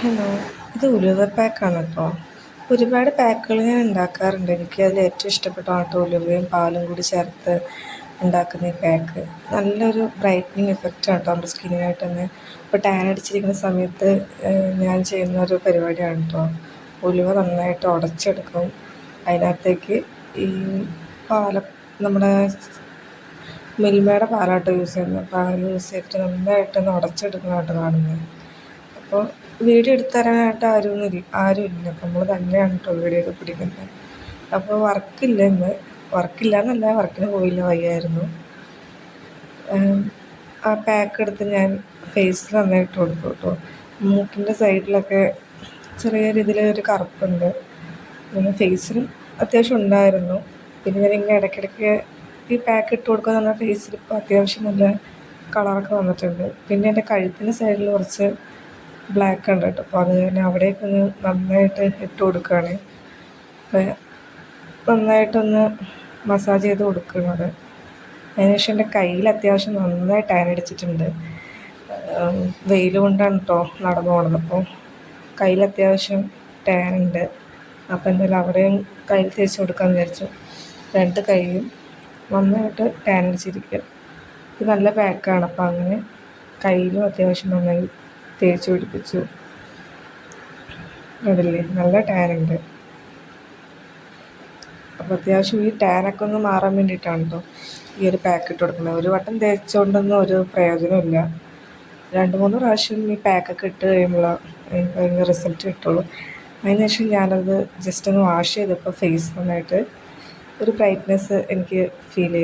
Hello, ഇത് ഉലുവ പാക്കാണ് കേട്ടോ. ഒരുപാട് പാക്കുകൾ ഞാൻ ഉണ്ടാക്കാറുണ്ട്. എനിക്ക് അതിൽ ഏറ്റവും ഇഷ്ടപ്പെട്ടതാണ് കേട്ടോ ഉലുവയും പാലും കൂടി ചേർത്ത് ഉണ്ടാക്കുന്ന ഈ പാക്ക്. നല്ലൊരു ബ്രൈറ്റനിങ് എഫക്റ്റാണ് കേട്ടോ നമ്മുടെ സ്കിന്നിനായിട്ട് തന്നെ. ഇപ്പോൾ ടാൻ അടിച്ചിരിക്കുന്ന സമയത്ത് ഞാൻ ചെയ്യുന്ന ഒരു പരിപാടിയാണ് കേട്ടോ. ഉലുവ നന്നായിട്ട് ഉടച്ചെടുക്കും. അതിനകത്തേക്ക് ഈ പാല നമ്മുടെ മിൽമയുടെ പാലാട്ടോ യൂസ് ചെയ്യുന്നത്. പാൽ യൂസ് ചെയ്തിട്ട് നന്നായിട്ടൊന്ന് ഉടച്ചെടുക്കുന്നതായിട്ട് കാണുന്നത്. അപ്പോൾ വീഡിയോ എടുത്ത് തരാനായിട്ട് ആരുമില്ല. അപ്പോൾ നമ്മൾ തന്നെയാണ് കേട്ടോ വീഡിയോ ഒക്കെ പിടിക്കുന്നത്. അപ്പോൾ വർക്കില്ല എന്നല്ല, വർക്കിന് പോയില്ല, വയ്യായിരുന്നു. ആ പാക്ക് എടുത്ത് ഞാൻ ഫേസിൽ നന്നായിട്ട് കൊടുക്കും കേട്ടോ. മൂക്കിൻ്റെ സൈഡിലൊക്കെ ചെറിയ രീതിയിലൊരു കറുപ്പുണ്ട്. പിന്നെ ഫേസിലും അത്യാവശ്യം ഉണ്ടായിരുന്നു. പിന്നെ ഞാനിങ്ങനെ ഇടയ്ക്കിടയ്ക്ക് ഈ പാക്ക് ഇട്ട് കൊടുക്കുക എന്ന് പറഞ്ഞാൽ ഫേസിൽ ഇപ്പോൾ അത്യാവശ്യം നല്ല കളറൊക്കെ വന്നിട്ടുണ്ട്. പിന്നെ എൻ്റെ കഴുത്തിൻ്റെ സൈഡിൽ കുറച്ച് ബ്ലാക്ക് ഉണ്ട് കേട്ടോ. അപ്പോൾ അത് ഞാൻ അവിടേക്ക് ഒന്ന് നന്നായിട്ട് ഇട്ട് കൊടുക്കുകയാണ്. അപ്പോൾ നന്നായിട്ടൊന്ന് മസാജ് ചെയ്ത് കൊടുക്കുന്നത്. അതിനുശേഷം എൻ്റെ കയ്യിൽ അത്യാവശ്യം നന്നായി ടാൻ അടിച്ചിട്ടുണ്ട്. വെയിൽ കൊണ്ടാണ് കേട്ടോ നടന്നു പോകണത്. അപ്പോൾ കയ്യിൽ അത്യാവശ്യം ടാൻ ഉണ്ട്. അപ്പോൾ എന്തായാലും അവിടെയും കയ്യിൽ തേച്ച് കൊടുക്കാമെന്ന് വിചാരിച്ചു. രണ്ട് കൈയും നന്നായിട്ട് ടാൻ അടിച്ചിരിക്കുക. ഇത് നല്ല പാക്കാണ്. അപ്പോൾ അങ്ങനെ കയ്യിലും അത്യാവശ്യം നന്നായി തേച്ച് പിടിപ്പിച്ചു. അതില്ലേ നല്ല ടാനുണ്ട്. അപ്പോൾ അത്യാവശ്യം ഈ ടാനൊക്കെ ഒന്ന് മാറാൻ വേണ്ടിയിട്ടാണ് കേട്ടോ ഈ ഒരു പാക്ക് ഇട്ട് കൊടുക്കുന്നത്. ഒരു വട്ടം തേച്ചുകൊണ്ടൊന്നും ഒരു പ്രയോജനമില്ല. 2-3 പ്രാവശ്യം ഈ പാക്കൊക്കെ ഇട്ട് കഴിയുമ്പോൾ അതിന് റിസൾട്ട് കിട്ടുള്ളൂ. അതിനുശേഷം ഞാനത് ജസ്റ്റ് ഒന്ന് വാഷ് ചെയ്തപ്പോൾ ഫേസ് നന്നായിട്ട് ഒരു ബ്രൈറ്റ്നെസ് എനിക്ക് ഫീൽ ചെയ്തു.